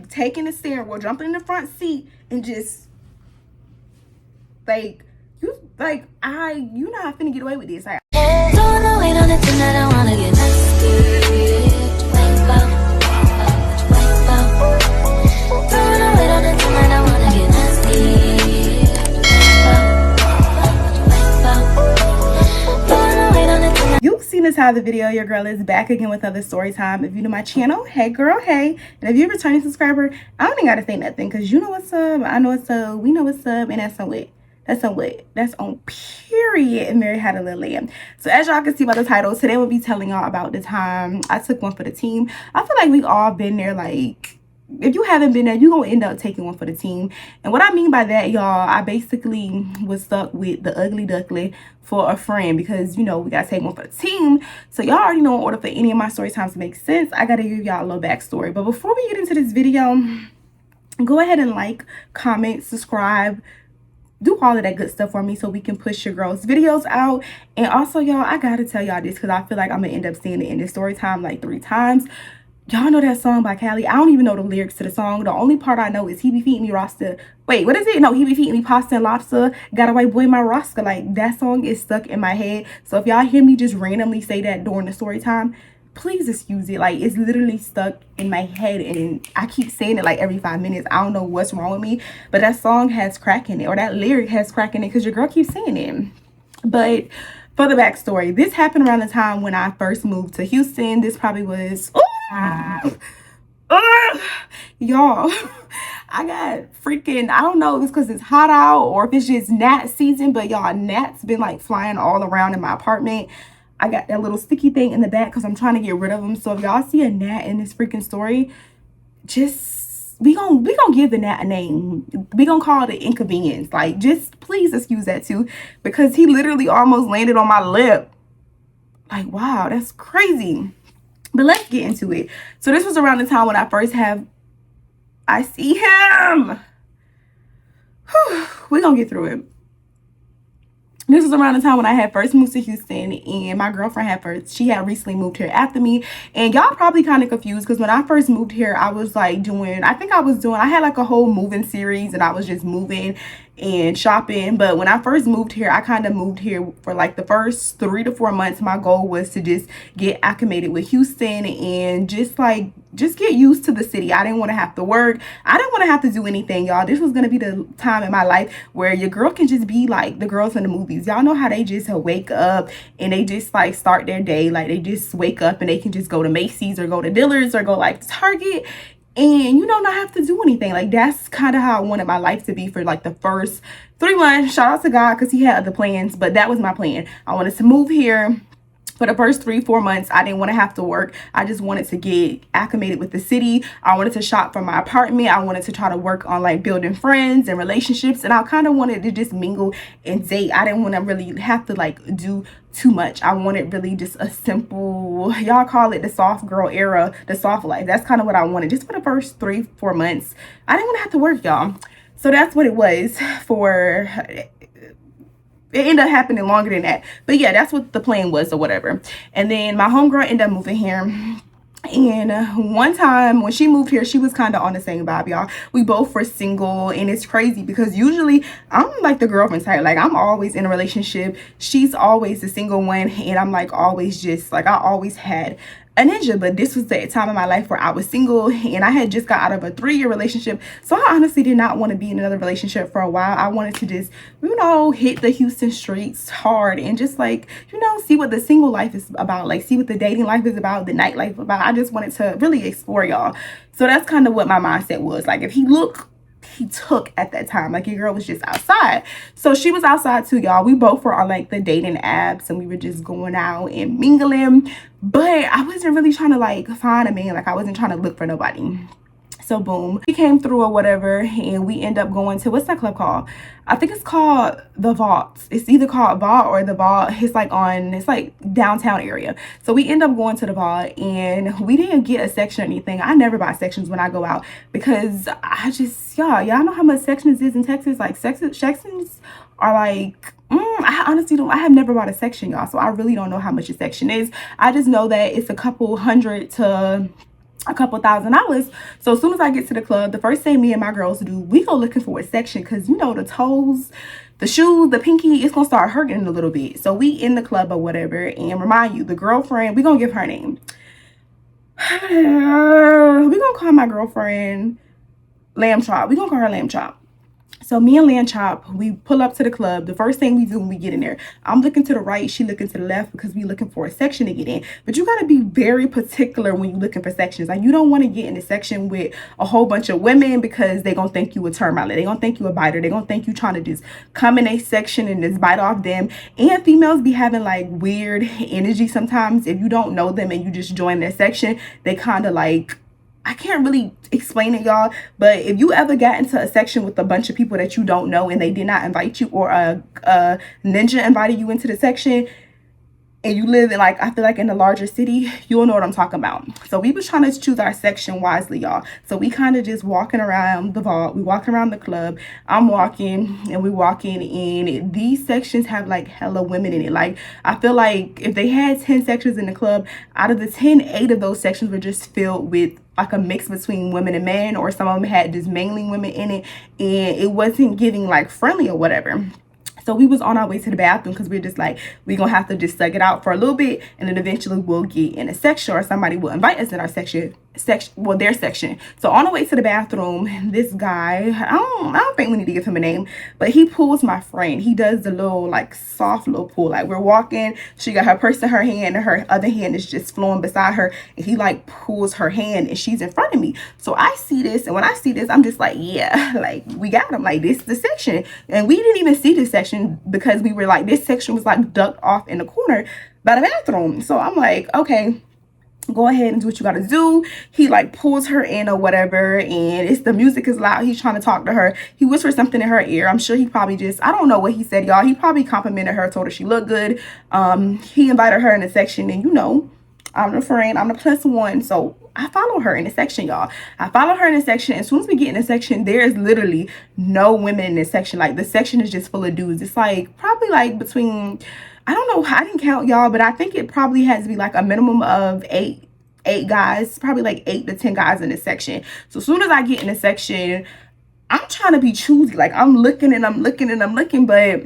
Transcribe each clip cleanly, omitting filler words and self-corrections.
taking the steering wheel, jumping in the front seat, and just like you're not finna get away with this. Like, don't know wait on it tonight, I wanna get You've seen this how the video. Your girl is back again with another story time. If you know my channel, hey girl, hey. And if you're a returning subscriber, I don't even gotta say nothing because you know what's up, I know what's up, we know what's up, and that's on what. That's on period. And Mary had a little lamb. So as y'all can see by the title, today we'll be telling y'all about the time I took one for the team. I feel like we all been there. Like, if you haven't been there, you're gonna end up taking one for the team. And what I mean by that, y'all, I basically was stuck with the ugly duckling for a friend because, you know, we gotta take one for the team. So y'all already know, in order for any of my story times to make sense, I gotta give y'all a little backstory. But before we get into this video, go ahead and like, comment, subscribe, do all of that good stuff for me so we can push your girls' videos out. And also, y'all, I gotta tell y'all this because I feel like I'm gonna end up seeing it in this story time like 3 times. Y'all know that song by Callie? I don't even know the lyrics to the song. The only part I know is he be feeding me Rasta. Wait, what is it? No, he be feeding me pasta and lobster. Got a white boy my Rasta. Like, that song is stuck in my head. So if y'all hear me just randomly say that during the story time, please excuse it. Like, it's literally stuck in my head and I keep saying it like every 5 minutes. I don't know what's wrong with me, but that song has crack in it, or that lyric has crack in it because your girl keeps saying it. But for the backstory, this happened around the time when I first moved to Houston. This probably was y'all, I got freaking, I don't know if it's because it's hot out or if it's just gnat season, but y'all, gnats been like flying all around in my apartment. I got that little sticky thing in the back because I'm trying to get rid of them. So if y'all see a gnat in this freaking story, just we gonna give the gnat a name. We gonna call it an inconvenience. Like, just please excuse that too, because he literally almost landed on my lip. Like, wow, that's crazy. But let's get into it. So this was around the time when I see him. Whew, we're gonna get through it. This was around the time when I had first moved to Houston, and my girlfriend she had recently moved here after me. And y'all probably kind of confused because when I first moved here, I was like I had like a whole moving series and I was just moving and shopping. But when I first moved here, I kind of moved here for like the first 3 to 4 months. My goal was to just get acclimated with Houston and just get used to the city. I didn't want to have to work. I didn't want to have to do anything, y'all. This was going to be the time in my life where your girl can just be like the girls in the movies. Y'all know how they just wake up and they just like start their day. Like, they just wake up and they can just go to Macy's or go to Dillard's or go like to Target and, you know, not have to do anything. Like, that's kind of how I wanted my life to be for like the first 3 months. Shout out to God because he had other plans, but that was my plan. I wanted to move here. For the first 3-4 months, I didn't want to have to work. I just wanted to get acclimated with the city. I wanted to shop for my apartment. I wanted to try to work on like building friends and relationships. And I kind of wanted to just mingle and date. I didn't want to really have to like do too much. I wanted really just a simple, y'all call it the soft girl era, the soft life. That's kind of what I wanted. Just for the first 3-4 months, I didn't want to have to work, y'all. So that's what it was for. It ended up happening longer than that. But yeah, that's what the plan was or whatever. And then my homegirl ended up moving here. And one time when she moved here, she was kind of on the same vibe, y'all. We both were single, and it's crazy because usually I'm like the girlfriend type. Like, I'm always in a relationship. She's always the single one, and I'm like always just like, I always had a ninja. But this was the time in my life where I was single and I had just got out of a 3-year relationship. So I honestly did not want to be in another relationship for a while. I wanted to just, you know, hit the Houston streets hard and just like, you know, see what the single life is about, like see what the dating life is about, the nightlife about. I just wanted to really explore, y'all. So that's kind of what my mindset was. Like, if he took at that time. Like, your girl was just outside. So she was outside too, y'all. We both were on like the dating apps and we were just going out and mingling. But I wasn't really trying to like find a man. Like, I wasn't trying to look for nobody. So boom, he came through or whatever, and we end up going to, what's that club called? I think it's called The Vault. It's either called Vault or The Vault. It's like downtown area. So we end up going to The Vault, and we didn't get a section or anything. I never buy sections when I go out because I just, y'all know how much sections is in Texas. Like, sections are like, I honestly don't, I have never bought a section, y'all. So I really don't know how much a section is. I just know that it's a couple hundred to a couple $1,000s. So as soon as I get to the club, the first thing me and my girls do, we go looking for a section, because you know the toes, the shoes, the pinky, it's gonna start hurting a little bit. So we in the club or whatever, and remind you, the girlfriend, we gonna give her name. We gonna call my girlfriend Lamb Chop. We gonna call her Lamb Chop. So me and Lamb Chop, we pull up to the club. The first thing we do when we get in there, I'm looking to the right, she looking to the left, because we looking for a section to get in. But you gotta be very particular when you're looking for sections. Like, you don't want to get in a section with a whole bunch of women, because they gonna think you a termite. They gonna think you a biter. They gonna think you trying to just come in a section and just bite off them. And females be having like weird energy sometimes. If you don't know them and you just join their section, they kind of like, I can't really explain it, y'all, but if you ever got into a section with a bunch of people that you don't know and they did not invite you, or a ninja invited you into the section, and you live in, like, I feel like in a larger city, you'll know what I'm talking about. So we was trying to choose our section wisely, y'all. So we kind of just walking around the vault, we walking around the club, I'm walking and we walking in. These sections have like hella women in it. Like, I feel like if they had 10 sections in the club, out of the 10, 8 of those sections were just filled with like a mix between women and men, or some of them had just mainly women in it, and it wasn't giving like friendly or whatever. So we was on our way to the bathroom, because we're just like, we're gonna have to just suck it out for a little bit, and then eventually we'll get in a section, or somebody will invite us in our section, well, their section. So on the way to the bathroom, this guy, I don't think we need to give him a name, but he pulls my friend. He does the little like soft little pull. Like, we're walking, she got her purse in her hand and her other hand is just flowing beside her, and he like pulls her hand and she's in front of me. So I see this, and when I see this, I'm just like, yeah, like, we got him. Like, this is the section. And we didn't even see this section, because we were like, this section was like ducked off in the corner by the bathroom. So I'm like, okay, go ahead and do what you gotta do. He like pulls her in or whatever, and the music is loud. He's trying to talk to her. He whispers something in her ear. I'm sure he probably just, I don't know what he said, y'all. He probably complimented her, told her she looked good. He invited her in the section, and you know, I'm the friend, I'm the plus one, so I follow her in the section, y'all. I follow her in the section. As soon as we get in the section, there is literally no women in this section. Like, the section is just full of dudes. It's like probably like between, I don't know, I didn't count, y'all, but I think it probably has to be like a minimum of eight guys, probably like 8 to 10 guys in this section. So as soon as I get in the section, I'm trying to be choosy. Like, I'm looking and I'm looking and I'm looking, but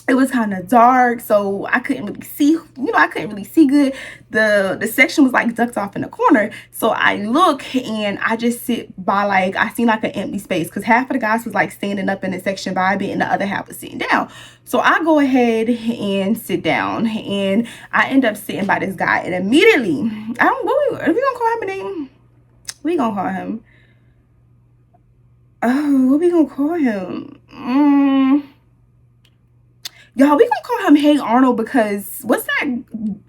it was kind of dark, so I couldn't really see, you know, I couldn't really see good. The section was like ducked off in the corner. So I look and I just sit by, like, I seen like an empty space, because half of the guys was like standing up in the section vibing and the other half was sitting down. So I go ahead and sit down, and I end up sitting by this guy, and immediately, are we gonna call him a name? We gonna call him, oh, what we gonna call him? Y'all, we gonna call him Hey Arnold, because what's that?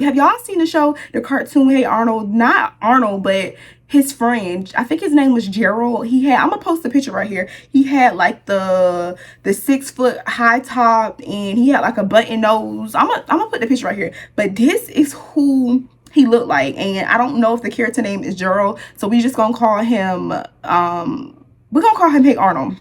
Have y'all seen the show, the cartoon Hey Arnold? Not Arnold, but his friend. I think his name was Gerald. He had, I'm gonna post a picture right here. He had like the 6-foot high top, and he had like a button nose. I'm gonna put the picture right here. But this is who he looked like, and I don't know if the character name is Gerald, so we just gonna call him we're gonna call him Hey Arnold.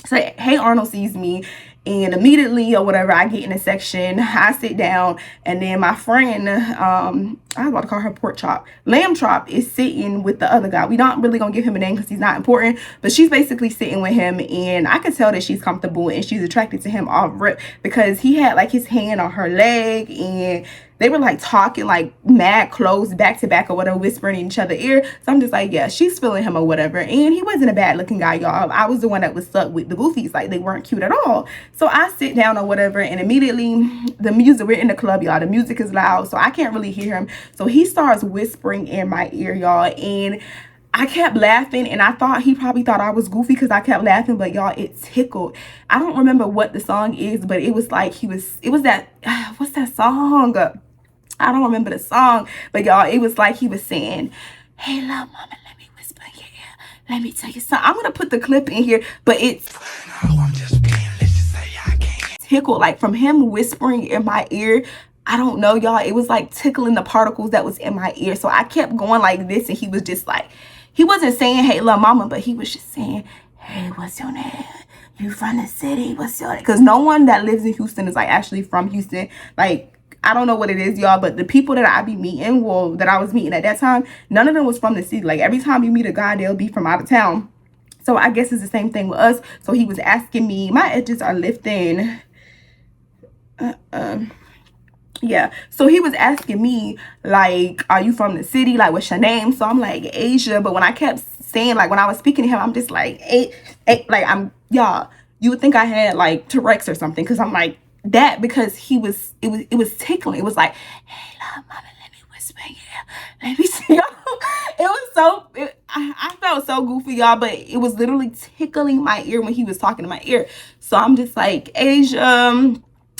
So Hey Arnold sees me, and immediately or whatever, I get in a section, I sit down, and then my friend, I was about to call her Pork Chop, Lamb Chop, is sitting with the other guy. We not really gonna give him a name because he's not important, but she's basically sitting with him, and I could tell that she's comfortable and she's attracted to him off rip, because he had like his hand on her leg, and they were like talking like mad close, back to back or whatever, whispering in each other's ear. So I'm just like, yeah, she's feeling him or whatever. And he wasn't a bad looking guy, y'all. I was the one that was stuck with the goofies. Like, they weren't cute at all. So I sit down or whatever, and immediately the music, we're in the club, y'all. The music is loud, so I can't really hear him. So he starts whispering in my ear, y'all. And I kept laughing, and I thought he probably thought I was goofy because I kept laughing, but y'all, it tickled. I don't remember what the song is, but it was like it was that, what's that song? I don't remember the song, but y'all, it was like he was saying, hey, little mama, let me whisper in your ear. Let me tell you something. I'm going to put the clip in here, but it's, no, I'm just being, let's just say I can't. Tickled, like from him whispering in my ear. I don't know, y'all. It was like tickling the particles that was in my ear. So I kept going like this, and he was just like, he wasn't saying, hey, little mama, but he was just saying, hey, what's your name? You from the city? What's your name? Because no one that lives in Houston is like actually from Houston. Like, I don't know what it is, y'all, but the people that I be meeting, well, that I was meeting at that time, none of them was from the city. Like, every time you meet a guy, they'll be from out of town. So I guess it's the same thing with us. So he was asking me, my edges are lifting. Yeah, so he was asking me, like, are you from the city? Like, what's your name? So I'm like, Asia. But when I kept saying, like, when I was speaking to him, I'm just like, like, y'all, you would think I had, like, Tourette's or something. Because I'm like, that, because it was tickling. It was like, hey, love, mama, let me whisper in your ear. Let me see. It was so, I felt so goofy, y'all. But it was literally tickling my ear when he was talking to my ear. So I'm just like, Asia,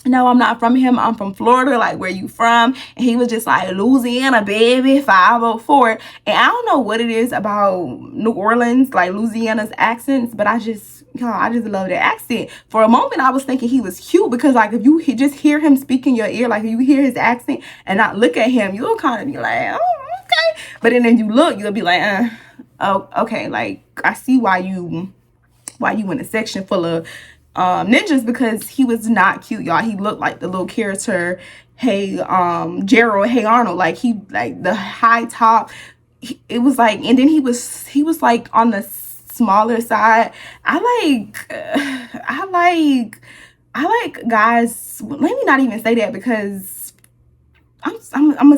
no, I'm not from him. I'm from Florida. Like, where you from? And he was just like, Louisiana, baby, 504. And I don't know what it is about New Orleans, like Louisiana's accents, but I just love that accent. For a moment, I was thinking he was cute, because like, if you just hear him speak in your ear, like, if you hear his accent and not look at him, you'll kind of be like, oh, okay. But then you look, you'll be like, oh, okay. Like, I see why you in a section full of ninjas, because he was not cute, y'all. He looked like the little character, hey Gerald, hey Arnold. Like, he, like, the high top, it was like, and then he was like on the smaller side. I like guys, let me not even say that, because I'm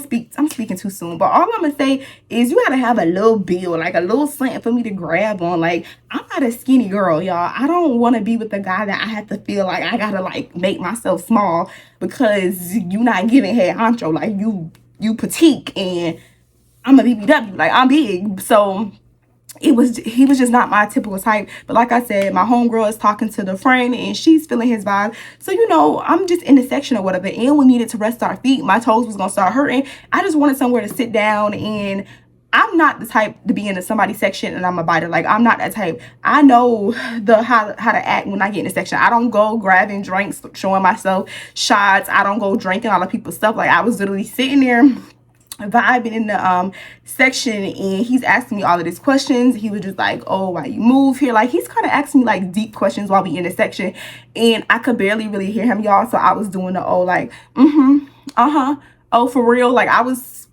speaking too soon. But all I'm gonna say is, you gotta have a little build, like a little something for me to grab on. Like, I'm not a skinny girl, y'all. I don't want to be with a guy that I have to feel like I gotta, like, make myself small because you not giving head honcho. Like, you petite and I'm a BBW. Like, I'm big. So he was just not my typical type. But like I said, my homegirl is talking to the friend and she's feeling his vibe. So, you know, I'm just in the section or whatever, and we needed to rest our feet. My toes was gonna start hurting. I just wanted somewhere to sit down, and I'm not the type to be in somebody's section and I'm a biter. Like, I'm not that type. I know how to act when I get in a section. I don't go grabbing drinks, showing myself shots. I don't go drinking all of people's stuff. Like, I was literally sitting there vibing in the section, and he's asking me all of these questions. He was just like, oh, why you move here? Like, he's kind of asking me like deep questions while we in the section, and I could barely really hear him, y'all. So I was doing the, oh, like, oh, for real. Like, I was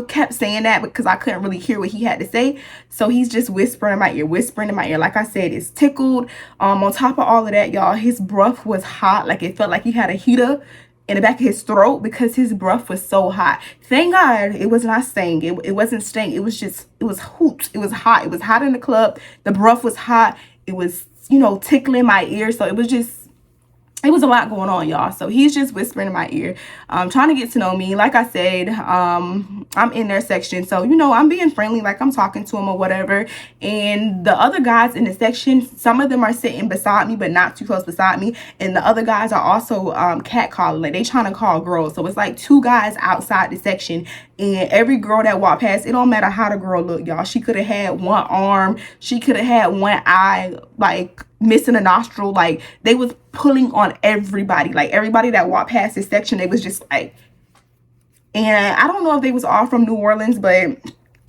kept saying that because I couldn't really hear what he had to say. So he's just whispering in my ear. Like I said, it's tickled. On top of all of that, y'all, his breath was hot. Like, it felt like he had a heater in the back of his throat because his breath was so hot. Thank God it was not staying. It wasn't staying. It was hoops. It was hot. It was hot in the club. The breath was hot. It was, you know, tickling my ear. So it was a lot going on, y'all. So he's just whispering in my ear, trying to get to know me. Like I said, I'm in their section, so, you know, I'm being friendly, like I'm talking to him or whatever. And the other guys in the section, some of them are sitting beside me, but not too close beside me. And the other guys are also catcalling, like they trying to call girls. So it's like two guys outside the section, and every girl that walked past, it don't matter how the girl looked, y'all. She could have had one arm, she could have had one eye, like missing a nostril. Like, they was pulling on everybody. Like, everybody that walked past this section, they was just like, and I don't know if they was all from New Orleans,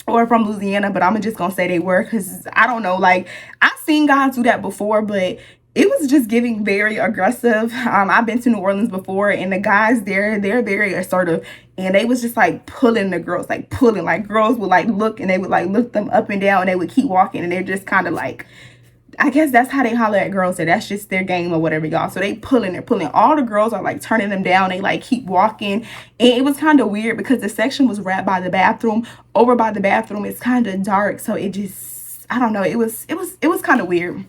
or from Louisiana, but I'm just gonna say they were, because I don't know. Like, I've seen guys do that before, but it was just giving very aggressive. I've been to New Orleans before, and the guys there, they're very assertive, and they was just like pulling the girls, like pulling. Like, girls would like look, and they would like look them up and down, and they would keep walking, and they're just kind of like, I guess that's how they holler at girls. So that's just their game or whatever, y'all. So they're pulling. All the girls are like turning them down. They like keep walking. And it was kind of weird because the section was right by the bathroom. Over by the bathroom, it's kind of dark. So it just, I don't know. It was kind of weird.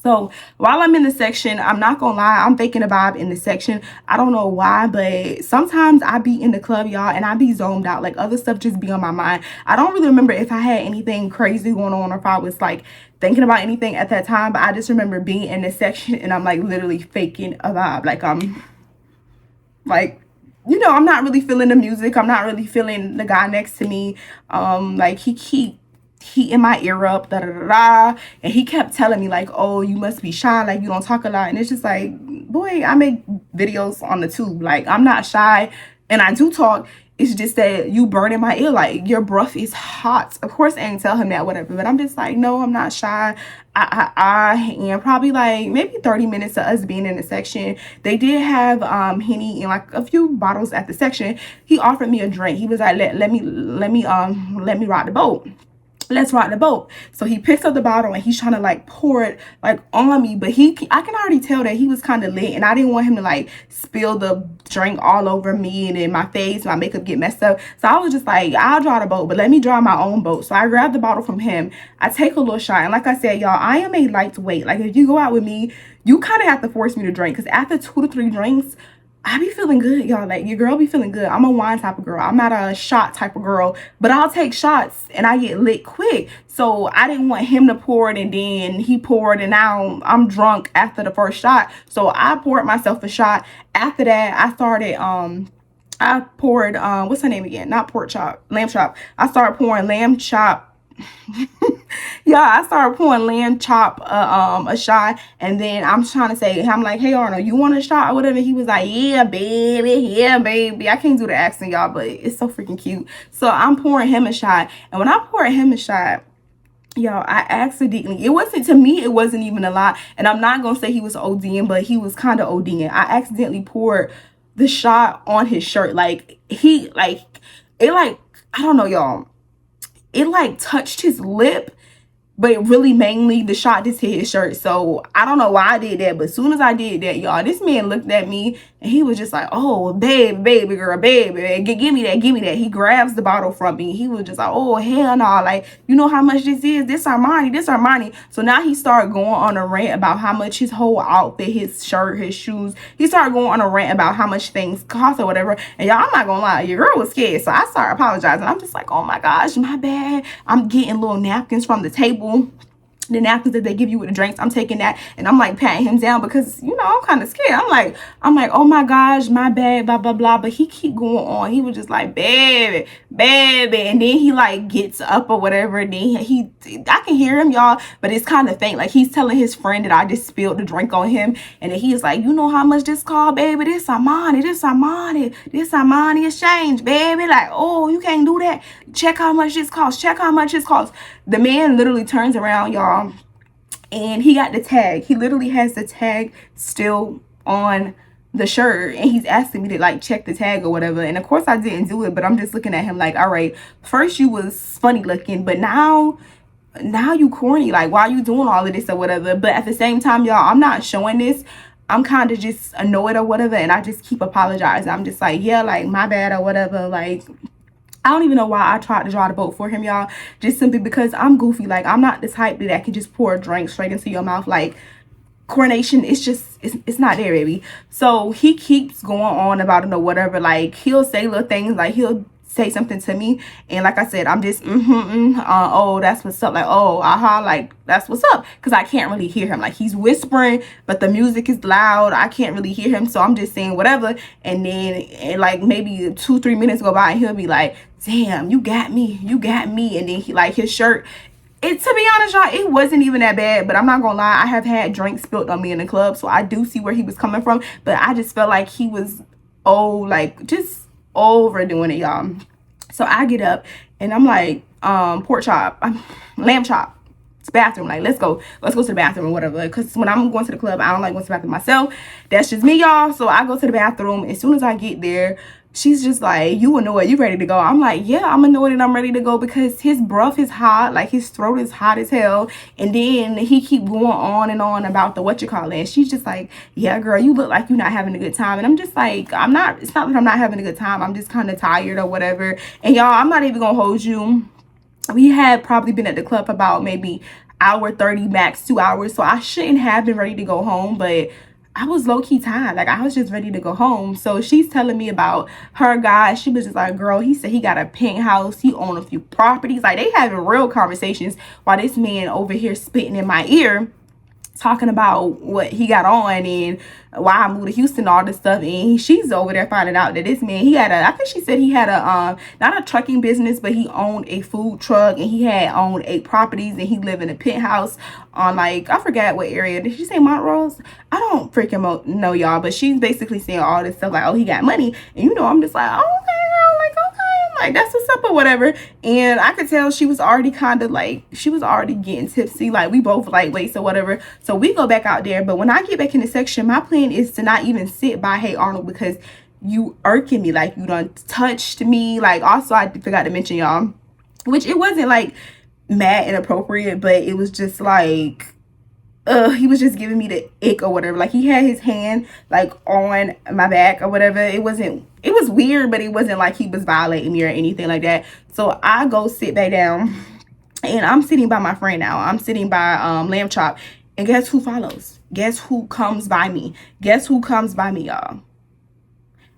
So while I'm in the section, I'm not gonna lie, I'm faking a vibe in the section. I don't know why, but sometimes I be in the club, y'all, and I be zoned out. Like, other stuff just be on my mind. I don't really remember if I had anything crazy going on, or if I was like thinking about anything at that time, but I just remember being in the section and I'm like literally faking a vibe. Like, like, you know, I'm not really feeling the music. I'm not really feeling the guy next to me. Like, he in my ear up, da da da da, and he kept telling me like, oh, you must be shy, like you don't talk a lot. And it's just like, boy, I make videos on the tube. Like, I'm not shy, and I do talk. It's just that you burning my ear, like your breath is hot. Of course I ain't tell him that, whatever, but I'm just like, no, I'm not shy. I am probably like maybe 30 minutes of us being in the section. They did have Henny and like a few bottles at the section. He offered me a drink. He was like, let me rock the boat. Let's rock the boat. So he picks up the bottle and he's trying to like pour it like on me, but I can already tell that he was kind of lit, and I didn't want him to like spill the drink all over me and in my face, my makeup get messed up. So I was just like, I'll draw the boat, but let me draw my own boat. So I grabbed the bottle from him. I take a little shot, and like I said, y'all, I am a lightweight. Like if you go out with me, you kind of have to force me to drink, because after 2 to 3 drinks, I be feeling good, y'all. Like, your girl be feeling good. I'm a wine type of girl. I'm not a shot type of girl, but I'll take shots and I get lit quick. So I didn't want him to pour it and then he poured, and now I'm drunk after the first shot. So I poured myself a shot. After that, I started, I poured, what's her name again? Not pork chop, lamb chop. I started pouring lamb chop. Yeah, I started pouring lamb chop a shot, and then I'm trying to say, I'm like, hey Arnold, you want a shot or whatever? He was like, yeah baby. I can't do the accent, y'all, but it's so freaking cute. So I'm pouring him a shot, and when I poured him a shot, y'all, I accidentally, it wasn't, to me it wasn't even a lot, and I'm not gonna say he was ODing, but he was kind of ODing. I accidentally poured the shot on his shirt. Like he like it, like I don't know, y'all, it like touched his lip, but it really mainly the shot just hit his shirt. So I don't know why I did that, but as soon as I did that, y'all, this man looked at me and he was just like, oh baby girl, baby, give me that. He grabs the bottle from me. He was just like, oh hell no, like, you know how much this is? This Armani. So now he started going on a rant about how much his whole outfit, his shirt, his shoes, he started going on a rant about how much things cost or whatever. And y'all, I'm not gonna lie, your girl was scared, so I started apologizing. I'm just like, oh my gosh, my bad. I'm getting little napkins from the table, the napkins that they give you with the drinks. I'm taking that and I'm like patting him down, because you know I'm kind of scared. I'm like, oh my gosh, my bad, blah blah blah. But he keep going on. He was just like, baby, and then he like gets up or whatever, and then I can hear him, y'all, but it's kind of faint. Like he's telling his friend that I just spilled the drink on him, and then he's like, you know how much this cost, baby? This Armani exchange, baby. Like, oh, you can't do that. Check how much this costs. The man literally turns around, y'all, and he got the tag. He literally has the tag still on the shirt, and he's asking me to like check the tag or whatever. And of course I didn't do it, but I'm just looking at him like, all right, first you was funny looking, but now you corny. Like, why are you doing all of this or whatever? But at the same time, y'all, I'm not showing this. I'm kind of just annoyed or whatever, and I just keep apologizing. I'm just like, yeah, like my bad or whatever. Like, I don't even know why I tried to draw the boat for him, y'all. Just simply because I'm goofy. Like, I'm not the type that can just pour a drink straight into your mouth. Like, coronation, it's not there, baby. So he keeps going on about it or whatever. Like, he'll say little things, like he'll say something to me, and like I said, I'm just oh, that's what's up, like, oh, aha, like that's what's up, because I can't really hear him. Like, he's whispering, but the music is loud. I can't really hear him, so I'm just saying whatever. And then like maybe 2-3 minutes go by, and he'll be like, damn, you got me. And then he like his shirt, to be honest, y'all, it wasn't even that bad, but I'm not gonna lie, I have had drinks spilled on me in the club, so I do see where he was coming from, but I just felt like he was like just overdoing it, y'all. So I get up and I'm like, pork chop, lamb chop, it's bathroom, like let's go to the bathroom or whatever, because when I'm going to the club, I don't like going to the bathroom myself. That's just me, y'all. So I go to the bathroom. As soon as I get there, she's just like, you annoyed, you ready to go? I'm like, yeah, I'm annoyed and I'm ready to go, because his breath is hot, like his throat is hot as hell. And then he keep going on and on about the and she's just like, yeah girl, you look like you're not having a good time. And I'm just like, it's not that I'm not having a good time, I'm just kind of tired or whatever. And y'all, I'm not even gonna hold you, we had probably been at the club about maybe hour 30 max 2 hours, so I shouldn't have been ready to go home, but I was low-key tired. Like, I was just ready to go home. So she's telling me about her guy. She was just like, girl, he said he got a penthouse, he owned a few properties. Like, they having real conversations while this man over here spitting in my ear, talking about what he got on and why I moved to Houston, all this stuff. And she's over there finding out that this man, he had I think she said he had not a trucking business, but he owned a food truck, and he had owned 8 properties, and he lived in a penthouse on, like, I forgot what area. Did she say Montrose? I don't freaking know, y'all, but she's basically saying all this stuff like, oh, he got money. And you know, I'm just like, oh, okay, girl, like, like, that's what's up or whatever. And I could tell she was already kind of like, she was already getting tipsy. Like, we both lightweights or whatever. So we go back out there. But when I get back in the section, my plan is to not even sit by Hey Arnold, because you irking me. Like, you done touched me. Like, also, I forgot to mention, y'all, which it wasn't like mad inappropriate, but it was just like, he was just giving me the ick or whatever. Like, he had his hand like on my back or whatever. It was weird, but it wasn't like he was violating me or anything like that. So I go sit back down, and I'm sitting by my friend now. I'm sitting by Lamb Chop, and guess who follows? Guess who comes by me? Guess who comes by me, y'all?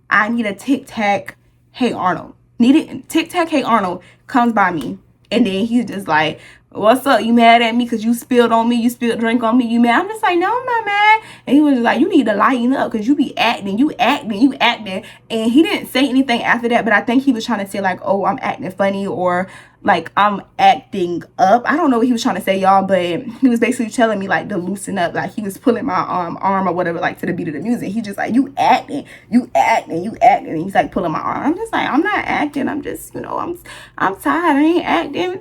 I need a Tic Tac Hey Arnold. Needed Tic Tac Hey Arnold comes by me. And then he's just like, what's up? You mad at me because you spilled on me? You spilled drink on me? You mad? I'm just like, no, I'm not mad. And he was just like, you need to lighten up because you be acting. You acting. And he didn't say anything after that. But I think he was trying to say like, oh, I'm acting funny, or like I'm acting up. I don't know what he was trying to say, y'all. But he was basically telling me like to loosen up. Like, he was pulling my arm or whatever, like to the beat of the music. He just like, you acting. And he's like pulling my arm. I'm just like, I'm not acting. I'm just, I'm tired. I ain't acting.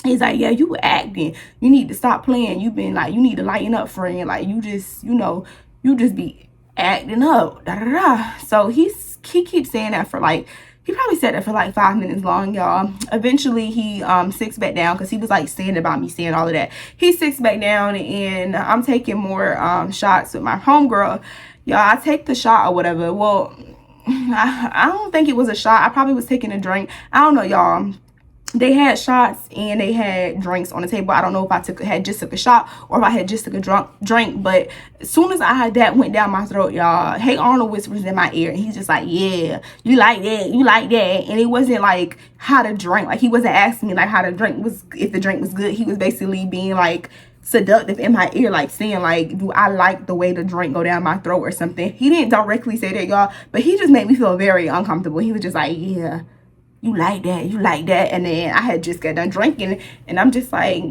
He's like, yeah, you acting. You need to stop playing. You been like, you need to lighten up, friend. Like, you just, you just be acting up. Da, da, da. So he keeps saying that for like, he probably said that for like 5 minutes long, y'all. Eventually he sits back down, because he was like saying about me saying all of that. He sits back down, and I'm taking more shots with my homegirl. Y'all, I take the shot or whatever. Well, I don't think it was a shot. I probably was taking a drink. I don't know, y'all. They had shots and they had drinks on the table. I don't know if I had just took a shot or if I had just took a drink. But as soon as I had that went down my throat, y'all, Hey Arnold whispers in my ear, and he's just like, yeah, you like that. And it wasn't like how to drink. Like, he wasn't asking me like how to drink was, if the drink was good. He was basically being like seductive in my ear, like saying like, do I like the way the drink go down my throat or something. He didn't directly say that, y'all, but he just made me feel very uncomfortable. He was just like, yeah, you like that. And then I had just got done drinking, and I'm just like,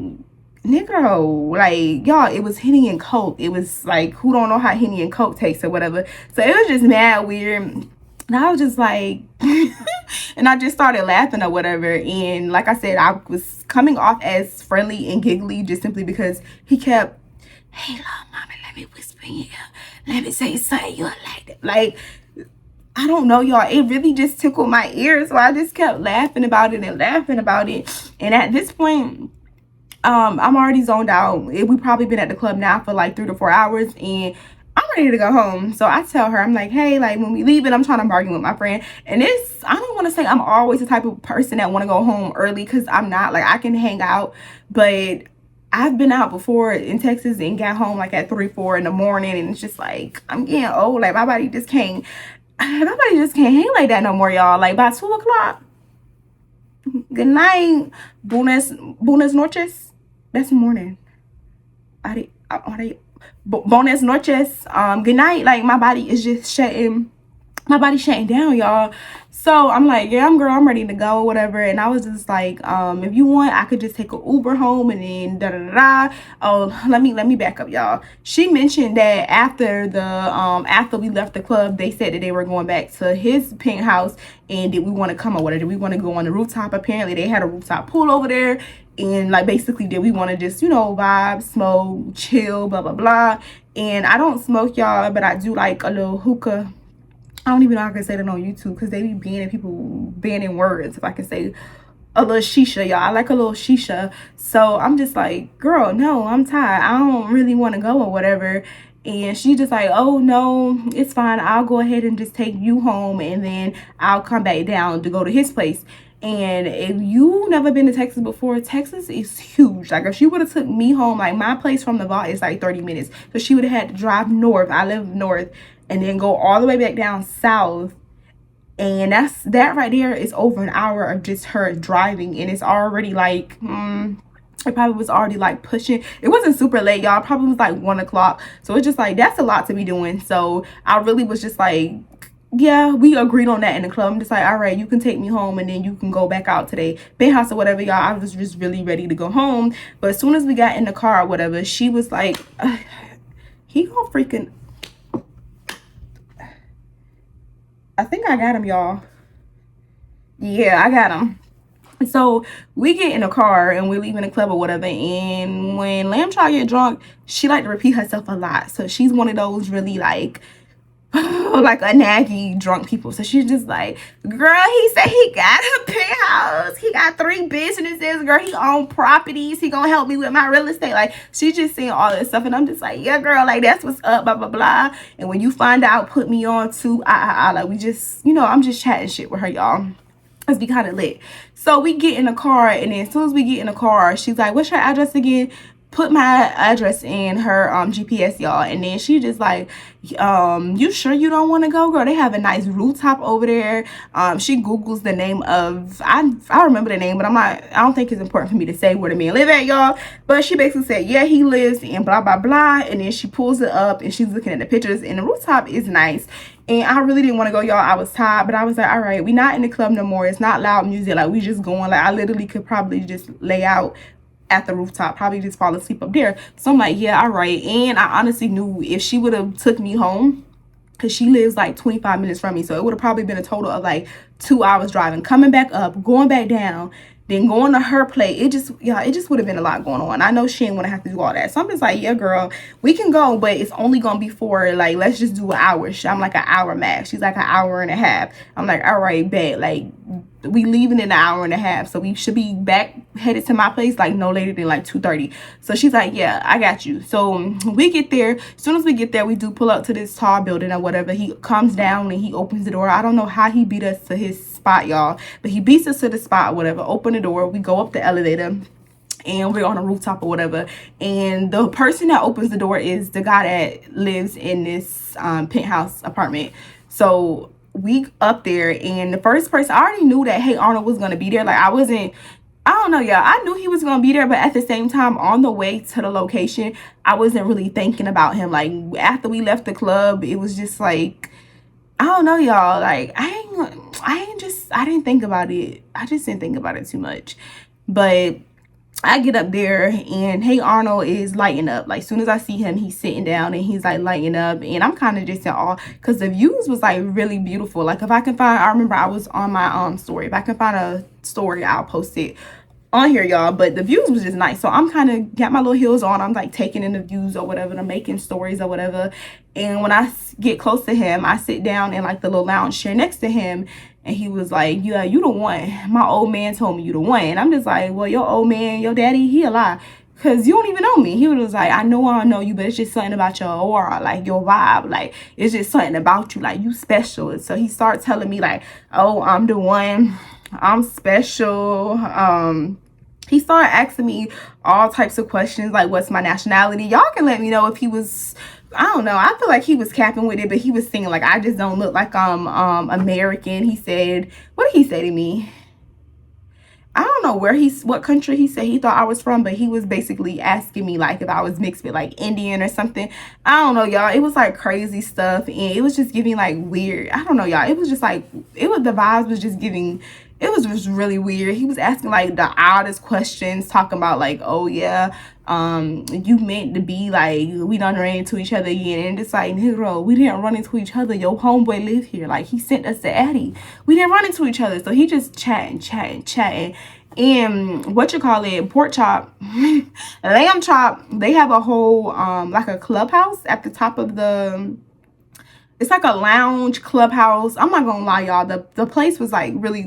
Negro, like, y'all, it was Henny and Coke. It was like, who don't know how Henny and Coke tastes or whatever. So it was just mad weird. And I was just like, and I just started laughing or whatever. And like I said, I was coming off as friendly and giggly just simply because he kept, hey, little mama, let me whisper in your ear. Let me say something you like that. Like, I don't know, y'all. It really just tickled my ears. So I just kept laughing about it. And at this point, I'm already zoned out. We've probably been at the club now for like 3 to 4 hours, and I'm ready to go home. So I tell her, I'm like, hey, like, when we leave, I'm trying to bargain with my friend. And I don't want to say I'm always the type of person that want to go home early, because I'm not. Like, I can hang out, but I've been out before in Texas and got home like at 3, 4 in the morning, and it's just like, I'm getting old. Like, my body just can't hang like that no more, y'all. Like, by 2 o'clock, good night, buenas noches. That's morning. Buenas noches. Good night. Like, my body is just shutting down, y'all. So I'm like, yeah, I'm ready to go, whatever. And I was just like, if you want, I could just take an Uber home, and then da da da. Oh, let me back up, y'all. She mentioned that after we left the club, they said that they were going back to his penthouse, and did we want to come or whatever? Did we want to go on the rooftop? Apparently they had a rooftop pool over there, and like, basically, did we want to just, vibe, smoke, chill, blah blah blah. And I don't smoke, y'all, but I do like a little hookah. I don't even know how I can say that on YouTube, because they be banning words. If I can say a little shisha, y'all. I like a little shisha. So I'm just like, girl, no, I'm tired. I don't really want to go or whatever. And she just like, oh, no, it's fine. I'll go ahead and just take you home, and then I'll come back down to go to his place. And if you never been to Texas before, Texas is huge. Like, if she would have took me home, like, my place from the vault is like 30 minutes. So she would have had to drive north. I live north. And then go all the way back down south. And that right there is over an hour of just her driving. And it's already like, it probably was already like pushing. It wasn't super late, y'all. It probably was like 1 o'clock. So it's just like, that's a lot to be doing. So I really was just like, yeah, we agreed on that in the club. I'm just like, all right, you can take me home, and then you can go back out today, penthouse or whatever, y'all. I was just really ready to go home. But as soon as we got in the car or whatever, she was like, he gonna freaking, I think I got him, y'all. Yeah, I got him. So we get in a car and we're leaving the club or whatever. And when Lamb Chop get drunk, she like to repeat herself a lot. So she's one of those really like like a naggy drunk people. So she's just like, girl, he said he got a penthouse, he got 3 businesses, girl, he own properties, he gonna help me with my real estate. Like she's just saying all this stuff, and I'm just like, yeah, girl, like that's what's up, blah blah blah. And when you find out, put me on too. Like we just, I'm just chatting shit with her, y'all. Let's be kind of lit. So we get in the car, and then as soon as we get in the car, she's like, what's your address again? Put my address in her GPS, y'all. And then she just like, you sure you don't want to go, girl? They have a nice rooftop over there. She Googles the name of, I remember the name, but I don't think it's important for me to say where the man live at, y'all. But she basically said, yeah, he lives in blah blah blah. And then she pulls it up and she's looking at the pictures, and the rooftop is nice. And I really didn't want to go, y'all. I was tired, but I was like, all right, we not in the club no more. It's not loud music. Like we just going, like I literally could probably just lay out at the rooftop, probably just fall asleep up there. So I'm like, yeah, all right. And I honestly knew if she would have took me home, because she lives like 25 minutes from me, so it would have probably been a total of like 2 hours driving, coming back up, going back down, then going to her place. It just would have been a lot going on. I know she didn't want to have to do all that. So I'm just like, yeah, girl, we can go, but it's only gonna be for like, let's just do an hour. I'm like, an hour max. She's like, an hour and a half. I'm like, all right, bet. Like we leaving in an hour and a half, so we should be back headed to my place like no later than like 2:30. So she's like, yeah, I got you. So we get there. As soon as we get there, we do pull up to this tall building or whatever. He comes down and he opens the door. I don't know how he beat us to his spot, y'all, but he beats us to the spot or whatever. Open the door, we go up the elevator, and we're on a rooftop or whatever. And the person that opens the door is the guy that lives in this penthouse apartment. So we up there, and the first person, I already knew that Hey Arnold was gonna be there. Like I don't know, y'all. I knew he was gonna be there, but at the same time, on the way to the location, I wasn't really thinking about him. Like after we left the club, it was just like, I don't know, y'all. Like I didn't think about it. I just didn't think about it too much. But I get up there, and Hey Arnold is lighting up. Like soon as I see him, he's sitting down and he's like lighting up, and I'm kind of just in awe because the views was like really beautiful. Like if I can find, I remember I was on my story. If I can find a story, I'll post it on here, y'all. But the views was just nice, so I'm kind of got my little heels on. I'm like taking in the views or whatever, I'm making stories or whatever. And when I get close to him, I sit down in like the little lounge chair next to him, and he was like, yeah, you the one. My old man told me you the one. And I'm just like, well, your old man, your daddy, he alive, because you don't even know me. He was like, I know I don't know you, but it's just something about your aura, like your vibe. Like it's just something about you, like you special. So he started telling me like, oh, I'm the one, I'm special. He started asking me all types of questions, like what's my nationality. Y'all can let me know if he was, I don't know, I feel like he was capping with it, but he was saying like, I just don't look like I'm American. He said, what did he say to me? I don't know what country he said he thought I was from, but he was basically asking me like if I was mixed with like Indian or something. I don't know, y'all. It was like crazy stuff, and it was just giving like weird. I don't know, y'all. It was just like, the vibes was just giving. It was just really weird. He was asking like the oddest questions, talking about like, oh yeah, you meant to be like, we done ran into each other again. And it's like, nigga, we didn't run into each other. Your homeboy live here. Like he sent us to Addie. We didn't run into each other. So he just chatting. And what you call it, pork chop, lamb chop, they have a whole like a clubhouse at the top of the, it's like a lounge clubhouse. I'm not gonna lie, y'all, the place was like really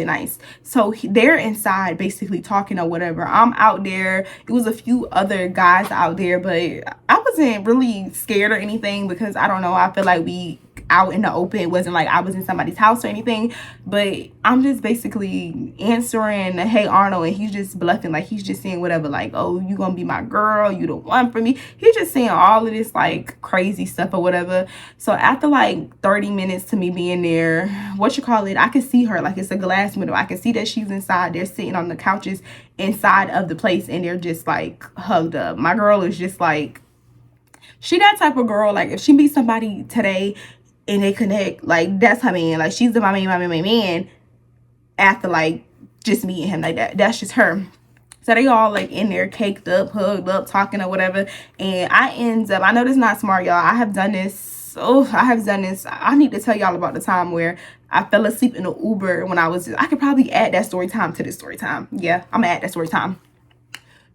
nice. So they're inside basically talking or whatever. I'm out there. It was a few other guys out there, but I wasn't really scared or anything, because I don't know, I feel like we out in the open. It wasn't like I was in somebody's house or anything, but I'm just basically answering Hey Arnold, and he's just bluffing. Like he's just saying whatever, like, oh, you gonna be my girl, you the one for me. He's just saying all of this like crazy stuff or whatever. So after like 30 minutes to me being there, what you call it, I can see her. Like it's a glass window. I can see that she's inside. They're sitting on the couches inside of the place, and they're just like hugged up. My girl is just like, she that type of girl, like if she meets somebody today and they connect, like that's her man. Like she's my man after like just meeting him. Like that's just her. So they all like in there caked up, hugged up, talking or whatever. And I know this is not smart, y'all. I have done this oh, I have done this. I need to tell y'all about the time where I fell asleep in an Uber when I could probably add that story time to this story time. Yeah, I'm gonna add that story time.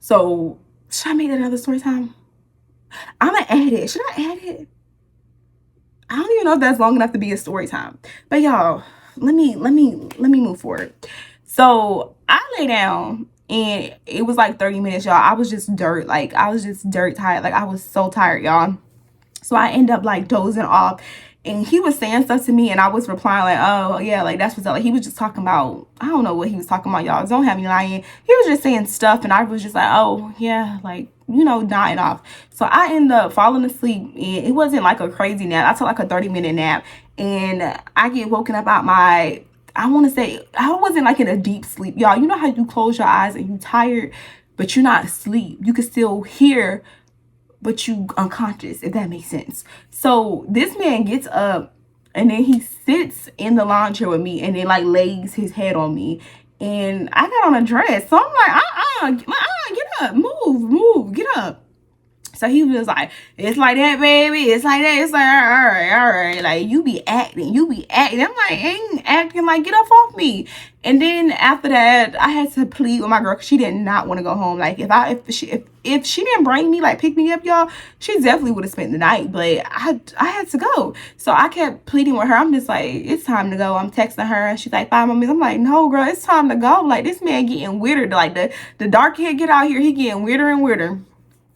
So should I make that another story time? I'm gonna add it. Should I add it? I don't even know if that's long enough to be a story time. But y'all, let me move forward. So I lay down and it was like 30 minutes, y'all. I was just dirt. Like I was just dirt tired. Like I was so tired, y'all. So I end up like dozing off, and he was saying stuff to me and I was replying like, oh yeah, like that's what's up. Like he was just talking about, I don't know what he was talking about, y'all. Don't have me lying. He was just saying stuff and I was just like, oh yeah, like, you know, nodding off. So I ended up falling asleep, and it wasn't like a crazy nap. I took like a 30-minute nap, and I get woken up out my, I want to say, I wasn't like in a deep sleep, y'all. You know how you close your eyes and you tired, but you're not asleep. You can still hear, but you unconscious, if that makes sense. So this man gets up and then he sits in the lawn chair with me and then like lays his head on me. And I got on a dress. So I'm like, get up, move, get up. So he was like, it's like that, baby. It's like that. It's like, all right. Like, you be acting. I'm like, ain't acting, like, get up off me. And then after that, I had to plead with my girl because she did not want to go home. Like, if she didn't bring me, like, pick me up, y'all, she definitely would have spent the night. But I had to go. So I kept pleading with her. I'm just like, it's time to go. I'm texting her. And she's like, 5 more minutes. I'm like, no, girl, it's time to go. Like, this man getting weirder. Like, the dark hair get out here. He getting weirder and weirder.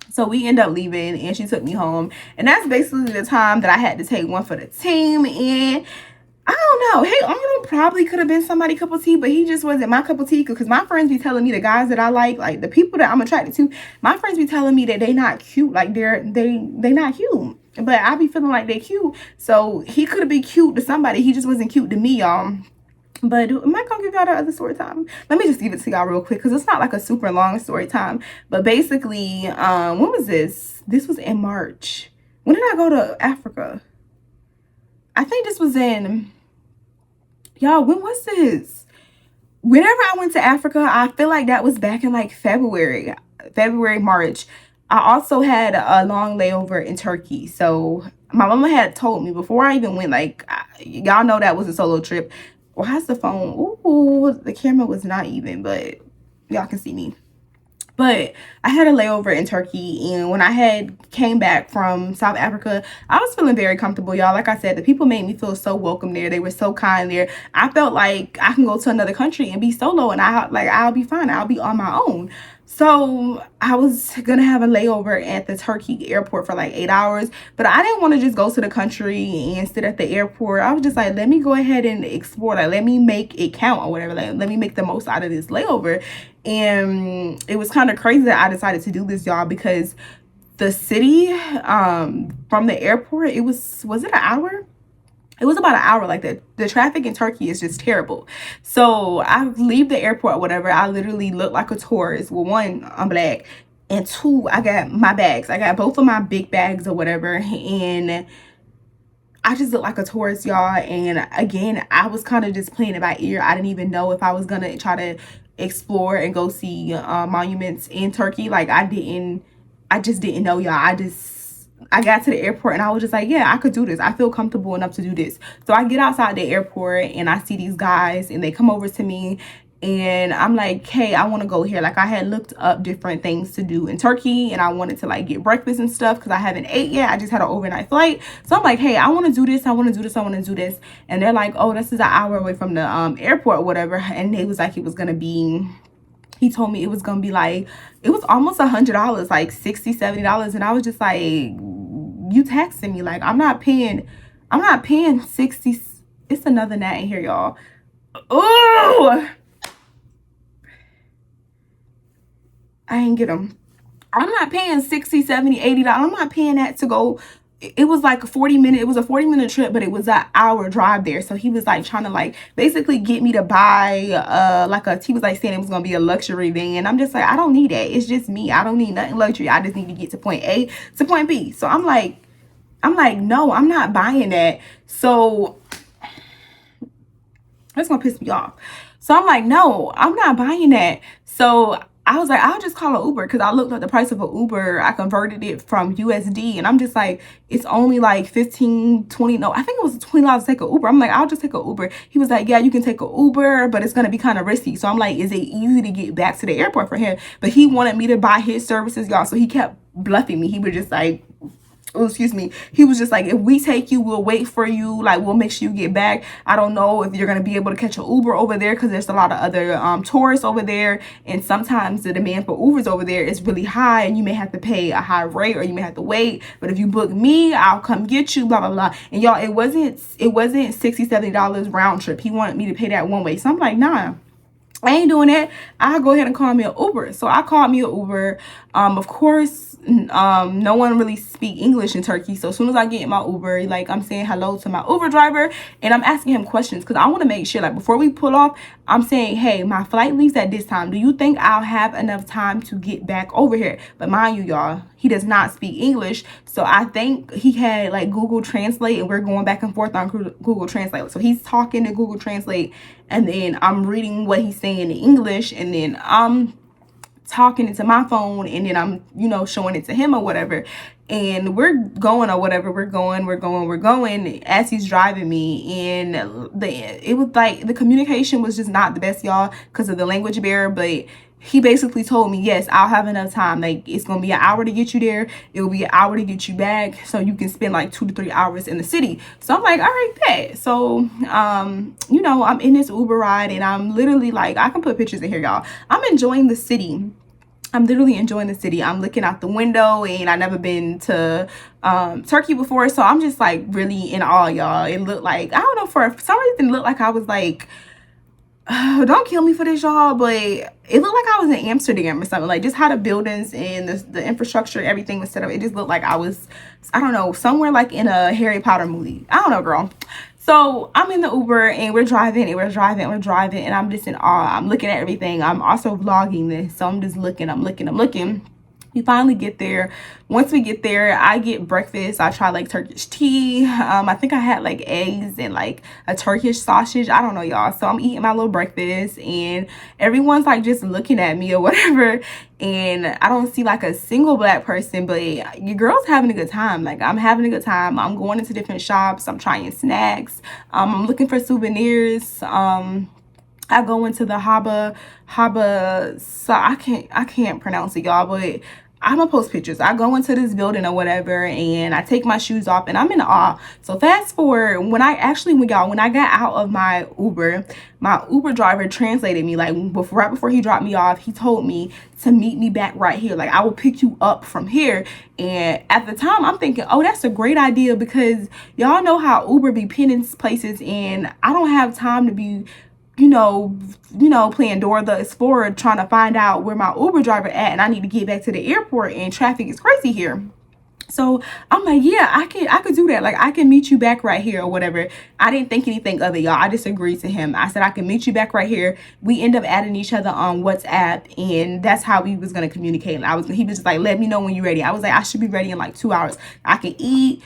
So we end up leaving and she took me home. And that's basically the time that I had to take one for the team. And I don't know. Hey Arnold probably could have been somebody's cup of tea, but he just wasn't my cup of tea. Because my friends be telling me, the guys that I like the people that I'm attracted to, my friends be telling me that they not cute. Like they not cute. But I be feeling like they cute. So he could have been cute to somebody. He just wasn't cute to me, y'all. But am I gonna give y'all the other story time? Let me just give it to y'all real quick because it's not like a super long story time. But basically, when was this? This was in March. When did I go to Africa? I think this was in, y'all, when was this? Whenever I went to Africa, I feel like that was back in like February, March. I also had a long layover in Turkey. So my mama had told me before I even went, like, y'all know that was a solo trip. Why is the phone? Ooh, the camera was not even, but y'all can see me. But I had a layover in Turkey, and when I had came back from South Africa, I was feeling very comfortable, y'all. Like I said, the people made me feel so welcome there. They were so kind there. I felt like I can go to another country and be solo, and I'll be fine. I'll be on my own. So I was gonna have a layover at the Turkey airport for like 8 hours, but I didn't want to just go to the country and sit at the airport. I was just like, let me go ahead and explore. Like, let me make it count or whatever. Like, let me make the most out of this layover. And it was kind of crazy that I decided to do this, y'all, because the city from the airport, was it an hour? It was about an hour. Like the traffic in Turkey is just terrible. So I leave the airport or whatever. I literally look like a tourist. Well, one, I'm black. And two, I got my bags. I got both of my big bags or whatever. And I just look like a tourist, y'all. And again, I was kind of just playing it by ear. I didn't even know if I was going to try to explore and go see monuments in Turkey. Like I just didn't know, y'all. I got to the airport and I was just like, yeah, I could do this. I feel comfortable enough to do this. So I get outside the airport and I see these guys and they come over to me and I'm like, hey, I want to go here. Like I had looked up different things to do in Turkey and I wanted to like get breakfast and stuff because I haven't ate yet. I just had an overnight flight. So I'm like, hey, I want to do this. I want to do this. I want to do this. And they're like, oh, this is an hour away from the airport or whatever. And they was like, it was going to be, he told me it was gonna be like, it was almost $100, like $60, $70. And I was just like, you taxing me. Like I'm not paying 60. It's another gnat in here, y'all. Oh, I ain't get them. I'm not paying $60, $70, $80. I'm not paying that to go. It was like a 40-minute trip, but it was an hour drive there. So he was like trying to like basically get me to buy he was like saying it was gonna be a luxury van. I'm just like, I don't need that. It's just me. I don't need nothing luxury. I just need to get to point A to point B. So I'm like, no, I'm not buying that. So that's gonna piss me off. So I'm like, no, I'm not buying that. So I was like, I'll just call an Uber, because I looked at the price of an Uber. I converted it from USD, and I'm just like, it's only like 15, 20. No, I think it was $20 to take an Uber. I'm like, I'll just take an Uber. He was like, yeah, you can take an Uber, but it's going to be kind of risky. So I'm like, is it easy to get back to the airport for him? But he wanted me to buy his services, y'all. So he kept bluffing me. He was just like, oh, excuse me, he was just like, if we take you, we'll wait for you, like we'll make sure you get back. I don't know if you're gonna be able to catch an Uber over there, because there's a lot of other tourists over there, and sometimes the demand for Ubers over there is really high, and you may have to pay a high rate, or you may have to wait. But if you book me, I'll come get you, blah blah blah. And y'all, it wasn't $60-70 round trip. He wanted me to pay that one way. So I'm like, nah, I ain't doing that. I'll go ahead and call me an Uber. So I called me an Uber. Of course, no one really speak English in Turkey. So as soon as I get in my Uber, like, I'm saying hello to my Uber driver, and I'm asking him questions, because I want to make sure, like, before we pull off, I'm saying, hey, my flight leaves at this time. Do you think I'll have enough time to get back over here? But mind you, y'all, he does not speak English. So I think he had like Google Translate, and we're going back and forth on Google Translate. So he's talking to Google Translate, and then I'm reading what he's saying in English, and then I'm talking into my phone, and then I'm, you know, showing it to him or whatever. And we're going or whatever. We're going as he's driving me. And it was like the communication was just not the best, y'all, because of the language barrier. But he basically told me, yes, I'll have enough time. Like, it's going to be an hour to get you there. It will be an hour to get you back. So you can spend like 2 to 3 hours in the city. So I'm like, all right, bet. So, you know, I'm in this Uber ride, and I'm literally like, I can put pictures in here, y'all. I'm enjoying the city. I'm literally enjoying the city. I'm looking out the window, and I've never been to Turkey before. So I'm just like really in awe, y'all. It looked like, I don't know, for some reason it looked like I was like, don't kill me for this, y'all, but it looked like I was in Amsterdam or something. Like, just how the buildings and the infrastructure, everything was set up. It just looked like I was, I don't know, somewhere like in a Harry Potter movie. I don't know, girl. So I'm in the Uber, and we're driving, and I'm just in awe. I'm looking at everything. I'm also vlogging this, so I'm just looking. I'm looking. We finally get there. Once we get there, I get breakfast. I try like Turkish tea. I think I had like eggs and like a Turkish sausage. I don't know, y'all. So I'm eating my little breakfast, and everyone's like just looking at me or whatever. And I don't see like a single black person, but your girl's having a good time. Like, I'm having a good time. I'm going into different shops. I'm trying snacks. I'm looking for souvenirs. I go into the Haba, so I can't pronounce it, y'all, but I'm gonna post pictures. I go into this building or whatever, and I take my shoes off, and I'm in awe. So fast forward, when I got out of my Uber driver translated me, like, right before he dropped me off, he told me to meet me back right here. Like, I will pick you up from here. And at the time, I'm thinking, oh, that's a great idea, because y'all know how Uber be pinning places, and I don't have time to be, you know, playing Dora the Explorer, trying to find out where my Uber driver at, and I need to get back to the airport, and traffic is crazy here. So I'm like, yeah, I could do that. Like, I can meet you back right here or whatever. I didn't think anything of it, y'all. I just agreed to him. I said, I can meet you back right here. We end up adding each other on WhatsApp, and that's how we was going to communicate. He was just like, let me know when you're ready. I was like, I should be ready in like 2 hours. I can eat,